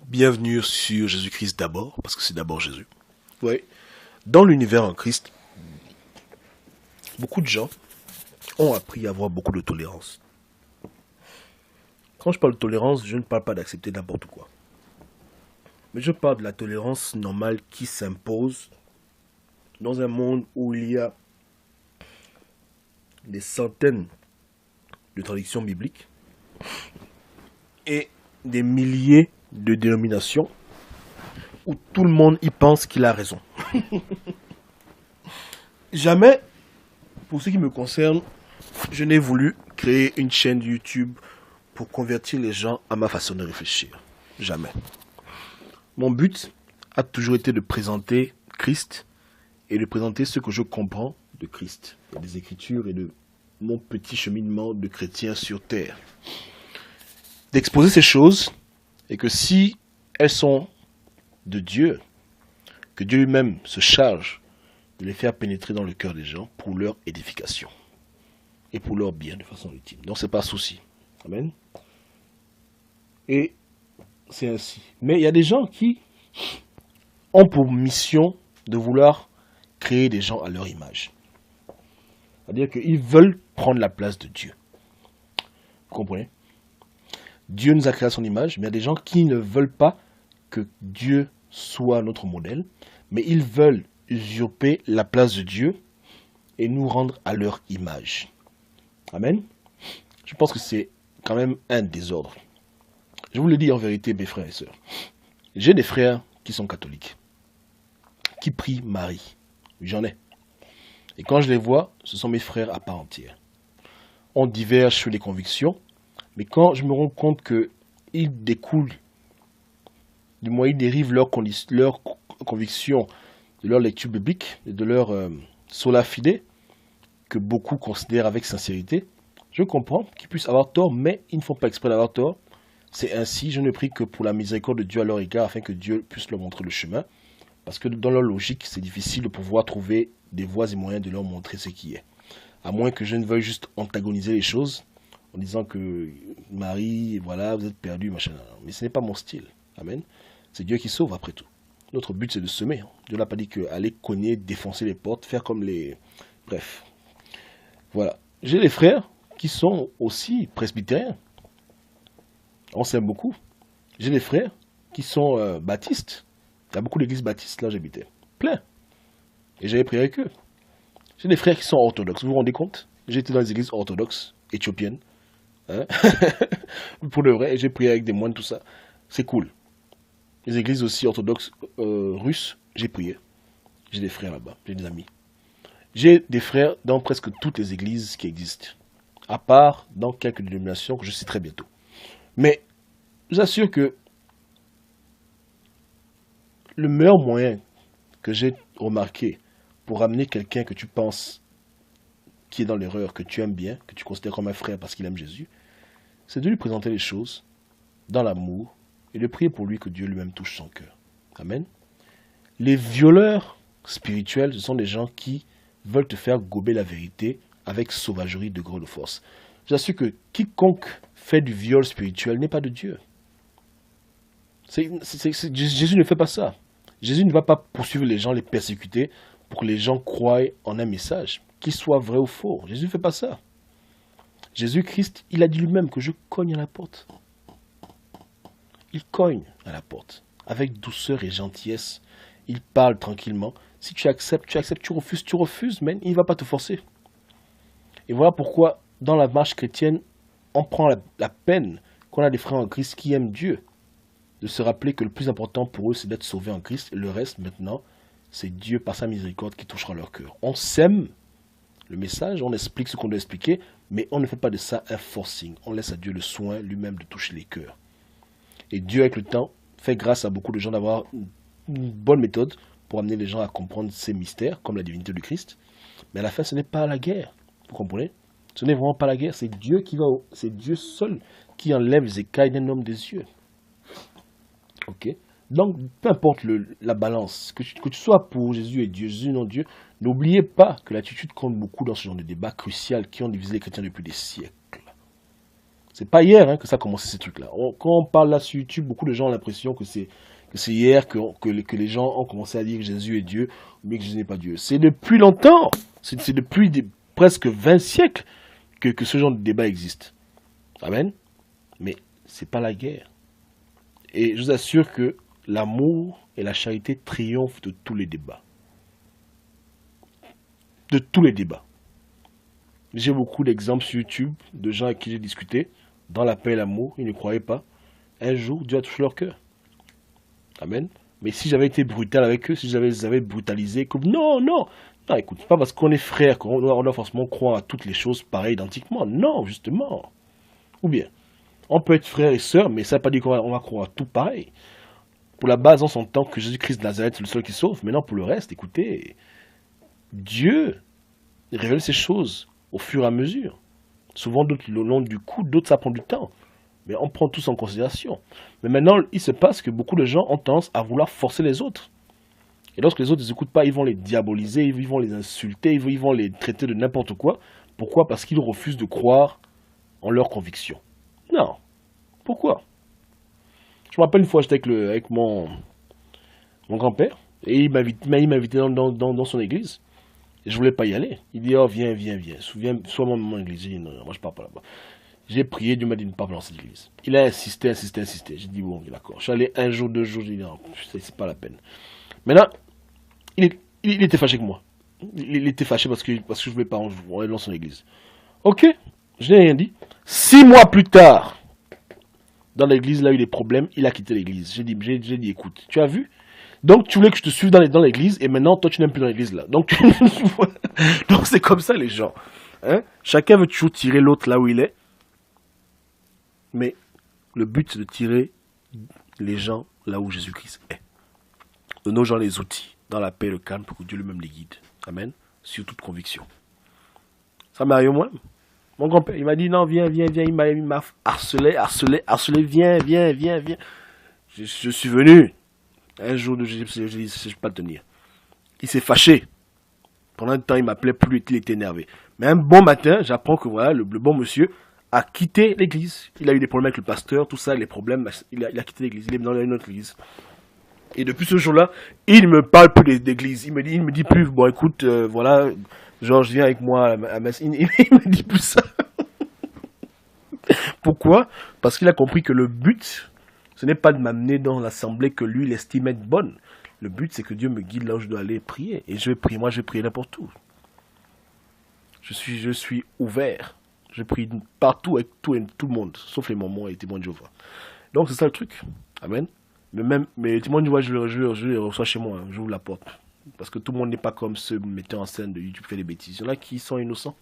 Bienvenue sur Jésus-Christ d'abord, parce que c'est d'abord Jésus. Oui. Dans l'univers en Christ, beaucoup de gens ont appris à avoir beaucoup de tolérance. Quand je parle de tolérance, je ne parle pas d'accepter n'importe quoi. Mais je parle de la tolérance normale qui s'impose dans un monde où il y a des centaines de traductions bibliques et des milliers de dénominations où tout le monde y pense qu'il a raison. Jamais, pour ce qui me concerne, je n'ai voulu créer une chaîne YouTube pour convertir les gens à ma façon de réfléchir. Jamais. Mon but a toujours été de présenter Christ et de présenter ce que je comprends de Christ, et des Écritures et de mon petit cheminement de chrétien sur terre. D'exposer ces choses et que si elles sont de Dieu, que Dieu lui-même se charge de les faire pénétrer dans le cœur des gens pour leur édification et pour leur bien de façon ultime. Donc c'est pas souci. Amen. Et c'est ainsi. Mais il y a des gens qui ont pour mission de vouloir créer des gens à leur image. C'est-à-dire qu'ils veulent prendre la place de Dieu. Vous comprenez? Dieu nous a créé à son image, mais il y a des gens qui ne veulent pas que Dieu soit notre modèle, mais ils veulent usurper la place de Dieu et nous rendre à leur image. Amen. Je pense que c'est quand même un désordre. Je vous le dis en vérité, mes frères et sœurs. J'ai des frères qui sont catholiques, qui prient Marie. J'en ai. Et quand je les vois, ce sont mes frères à part entière. On diverge sur les convictions, mais quand je me rends compte qu'ils découlent, du moins ils dérivent leurs convictions de leur lecture biblique et de leur sola fide, que beaucoup considèrent avec sincérité, je comprends qu'ils puissent avoir tort, mais ils ne font pas exprès d'avoir tort. C'est ainsi, je ne prie que pour la miséricorde de Dieu à leur égard, afin que Dieu puisse leur montrer le chemin. Parce que dans leur logique, c'est difficile de pouvoir trouver des voies et moyens de leur montrer ce qui est. À moins que je ne veuille juste antagoniser les choses, en disant que Marie, voilà, vous êtes perdu, machin. Mais ce n'est pas mon style. Amen. C'est Dieu qui sauve après tout. Notre but, c'est de semer. Dieu n'a pas dit qu'aller cogner, défoncer les portes, faire comme les... Bref. Voilà. J'ai des frères qui sont aussi presbytériens. On s'aime beaucoup. J'ai des frères qui sont baptistes. Il y a beaucoup d'églises baptistes, là j'habitais. Plein. Et j'avais prié avec eux. J'ai des frères qui sont orthodoxes. Vous vous rendez compte? J'étais dans les églises orthodoxes, éthiopiennes. Hein? Pour de vrai. Et j'ai prié avec des moines, tout ça. C'est cool. Les églises aussi orthodoxes russes, j'ai prié. J'ai des frères là-bas. J'ai des amis. J'ai des frères dans presque toutes les églises qui existent. À part dans quelques dénominations que je citerai bientôt. Mais je vous assure que le meilleur moyen que j'ai remarqué pour amener quelqu'un que tu penses qui est dans l'erreur, que tu aimes bien, que tu considères comme un frère parce qu'il aime Jésus, c'est de lui présenter les choses dans l'amour et de prier pour lui que Dieu lui-même touche son cœur. Amen. Les violeurs spirituels, ce sont des gens qui veulent te faire gober la vérité avec sauvagerie de grande force. Je vous assure que quiconque fait du viol spirituel n'est pas de Dieu. Jésus ne fait pas ça. Jésus ne va pas poursuivre les gens, les persécuter pour que les gens croient en un message, qu'il soit vrai ou faux. Jésus ne fait pas ça. Jésus-Christ, il a dit lui-même que je cogne à la porte. Il cogne à la porte. Avec douceur et gentillesse, il parle tranquillement. Si tu acceptes, tu acceptes. Tu refuses, mais il ne va pas te forcer. Et voilà pourquoi, dans la marche chrétienne, on prend la peine qu'on a des frères en Christ qui aiment Dieu, de se rappeler que le plus important pour eux, c'est d'être sauvés en Christ. Et le reste, maintenant, c'est Dieu, par sa miséricorde, qui touchera leur cœur. On sème le message, on explique ce qu'on doit expliquer, mais on ne fait pas de ça un forcing. On laisse à Dieu le soin lui-même de toucher les cœurs. Et Dieu, avec le temps, fait grâce à beaucoup de gens d'avoir une bonne méthode pour amener les gens à comprendre ces mystères, comme la divinité du Christ. Mais à la fin, ce n'est pas la guerre. Vous comprenez? Ce n'est vraiment pas la guerre. C'est Dieu c'est Dieu seul qui enlève les écailles d'un homme des yeux. Ok? Donc, peu importe la balance, que tu sois pour Jésus et Dieu, Jésus non Dieu, n'oubliez pas que l'attitude compte beaucoup dans ce genre de débat crucial qui ont divisé les chrétiens depuis des siècles. C'est pas hier hein, que ça a commencé ces trucs-là. Quand on parle là sur YouTube, beaucoup de gens ont l'impression que c'est hier que les gens ont commencé à dire que Jésus est Dieu, mais que Jésus n'est pas Dieu. C'est depuis longtemps, c'est depuis presque 20 siècles que ce genre de débat existe. Amen. Mais c'est pas la guerre. Et je vous assure que l'amour et la charité triomphent de tous les débats. De tous les débats. J'ai beaucoup d'exemples sur YouTube de gens avec qui j'ai discuté, dans la paix et l'amour, ils ne croyaient pas. Un jour, Dieu a touché leur cœur. Amen. Mais si j'avais été brutal avec eux, si j'avais brutalisé, comme non, non, non, écoute, pas parce qu'on est frères qu'on doit forcément croire à toutes les choses pareilles identiquement. Non, justement. Ou bien, on peut être frères et sœurs, mais ça ne veut pas dire qu'on va croire à tout pareil. Pour la base, on s'entend que Jésus-Christ de Nazareth est le seul qui sauve. Maintenant, pour le reste, écoutez, Dieu révèle ces choses au fur et à mesure. Souvent, d'autres le long du coup, d'autres ça prend du temps. Mais on prend tous en considération. Mais maintenant, il se passe que beaucoup de gens ont tendance à vouloir forcer les autres. Et lorsque les autres ne les écoutent pas, ils vont les diaboliser, ils vont les insulter, ils vont les traiter de n'importe quoi. Pourquoi? Parce qu'ils refusent de croire en leurs convictions. Non. Pourquoi? Je me rappelle une fois, j'étais avec mon grand-père, et il m'invitait dans son église. Et je voulais pas y aller. Il dit, oh, viens, sois mon église. J'ai dit, non, moi je pars pas là-bas. J'ai prié, Dieu m'a dit de ne pas dans cette église. Il a insisté. J'ai dit, bon, d'accord. Je suis allé un jour, 2 jours, j'ai dit, non, c'est pas la peine. Maintenant, il était fâché avec moi. Il était fâché parce que je voulais pas aller dans son église. Ok, je n'ai rien dit. 6 mois plus tard, dans l'église, il a eu des problèmes, il a quitté l'église. J'ai dit, écoute, tu as vu? Donc tu voulais que je te suive dans l'église et maintenant toi tu n'aimes plus dans l'église là. Donc c'est comme ça les gens. Hein? Chacun veut toujours tirer l'autre là où il est. Mais le but c'est de tirer les gens là où Jésus-Christ est. De nos gens les outils, dans la paix et le calme pour que Dieu lui-même les guide. Amen. Sur toute conviction. Ça m'est arrivé moi. Mon grand-père, il m'a dit non, viens, il m'a harcelé, viens. Je suis venu. Un jour, je ne sais pas tenir. Il s'est fâché. Pendant un temps, il m'appelait plus, il était énervé. Mais un bon matin, j'apprends que voilà, le bon monsieur a quitté l'église. Il a eu des problèmes avec le pasteur, tout ça, les problèmes. Il a quitté l'église. Il est dans une autre église. Et depuis ce jour-là, il ne me parle plus d'église. Il me dit plus, bon écoute, voilà, Georges, viens avec moi à Metz. Il me dit plus ça. Pourquoi? Parce qu'il a compris que le but, ce n'est pas de m'amener dans l'assemblée que lui, il estime être bonne. Le but, c'est que Dieu me guide là où je dois aller prier. Et je vais prier, moi, je vais prier n'importe où. Je suis ouvert. Je prie partout avec tout le monde, sauf les mamans et les témoins de Jéhovah. Donc, c'est ça le truc. Amen. Mais les témoins de Jéhovah, je les reçois chez moi. Hein. J'ouvre la porte. Parce que tout le monde n'est pas comme ceux metteurs en scène de YouTube qui fait des bêtises. Il y en a qui sont innocents.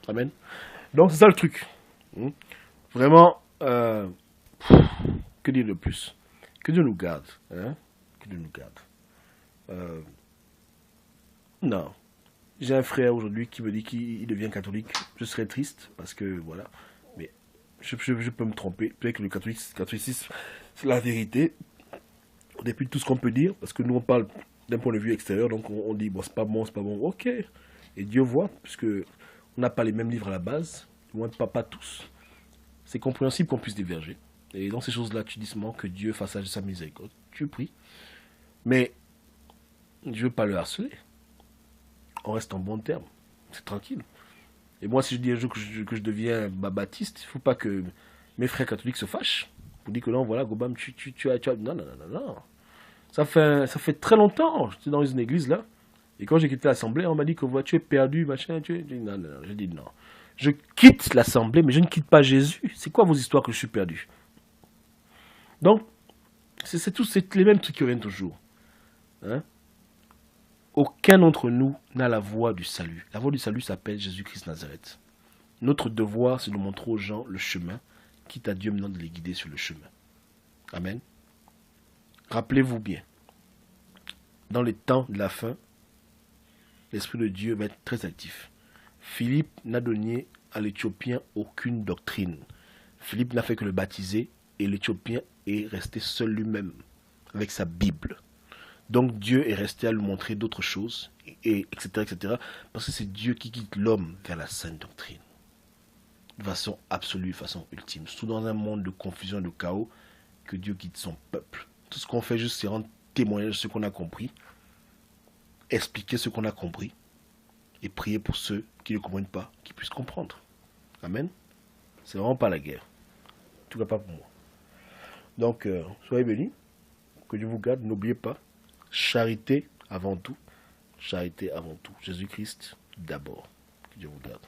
Amen. Donc, c'est ça le truc. Vraiment, que dire de plus? Que Dieu nous garde. Hein? Que Dieu nous garde. Non. J'ai un frère aujourd'hui qui me dit qu'il devient catholique. Je serais triste parce que voilà. Mais je peux me tromper. Peut-être que le catholicisme, c'est la vérité. Depuis tout ce qu'on peut dire. Parce que nous, on parle d'un point de vue extérieur. Donc on dit, bon, c'est pas bon. Ok. Et Dieu voit, puisque on n'a pas les mêmes livres à la base. Du moins, pas tous. C'est compréhensible qu'on puisse diverger. Et dans ces choses-là, tu dis seulement que Dieu fasse sa miséricorde. Tu pries. Mais je ne veux pas le harceler. On reste en bon terme. C'est tranquille. Et moi, si je dis un jour que je deviens baptiste, il ne faut pas que mes frères catholiques se fâchent. Pour dire que non, voilà, Gobam, tu as... Non. Ça fait très longtemps. J'étais dans une église là. Et quand j'ai quitté l'assemblée, on m'a dit que voilà, tu es perdu, machin. Non. J'ai dit non. Je quitte l'assemblée, mais je ne quitte pas Jésus. C'est quoi vos histoires que je suis perdu? Donc, c'est les mêmes trucs qui reviennent toujours. Hein? Aucun d'entre nous n'a la voie du salut. La voie du salut s'appelle Jésus-Christ Nazareth. Notre devoir, c'est de montrer aux gens le chemin, quitte à Dieu maintenant de les guider sur le chemin. Amen. Rappelez-vous bien, dans les temps de la fin, l'Esprit de Dieu va être très actif. Philippe n'a donné à l'Éthiopien aucune doctrine. Philippe n'a fait que le baptiser et l'Éthiopien est resté seul lui-même avec sa Bible. Donc Dieu est resté à lui montrer d'autres choses, etc., parce que c'est Dieu qui guide l'homme vers la sainte doctrine. de façon absolue, de façon ultime. Surtout dans un monde de confusion et de chaos, que Dieu guide son peuple. Tout ce qu'on fait juste, c'est rendre témoignage de ce qu'on a compris, expliquer ce qu'on a compris, et prier pour ceux qui ne comprennent pas, qui puissent comprendre. Amen. C'est vraiment pas la guerre. En tout cas pas pour moi. Donc, soyez bénis. Que Dieu vous garde. N'oubliez pas, charité avant tout. Charité avant tout. Jésus-Christ d'abord. Que Dieu vous garde.